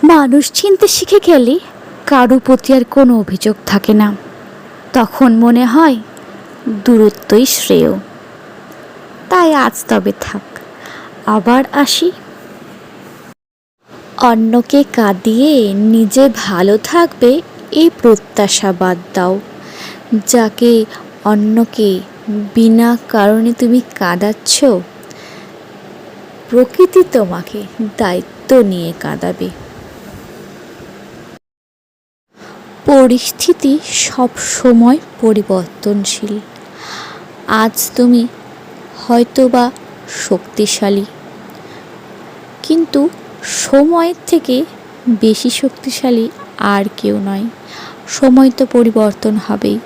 মানুষ চিনতে শিখে গেলে কারো প্রতি আর কোনো অভিযোগ থাকে না। তখন মনে হয় দূরত্বই শ্রেয়। তাই আজ তবে থাক, আবার আসি। অন্যকে কাঁদিয়ে নিজে ভালো থাকবে এই প্রত্যাশা বাদ দাও। যাকে অন্যকে বিনা কারণে তুমি কাঁদাচ্ছ, প্রকৃতি তোমাকে দায়িত্ব নিয়ে কাঁদাবে। পরিস্থিতি সব সময় পরিবর্তনশীল। আজ তুমি হয়তোবা শক্তিশালী, কিন্তু সময়ের থেকে বেশি শক্তিশালী আর কেউ নয়। সময় তো পরিবর্তন হবেই।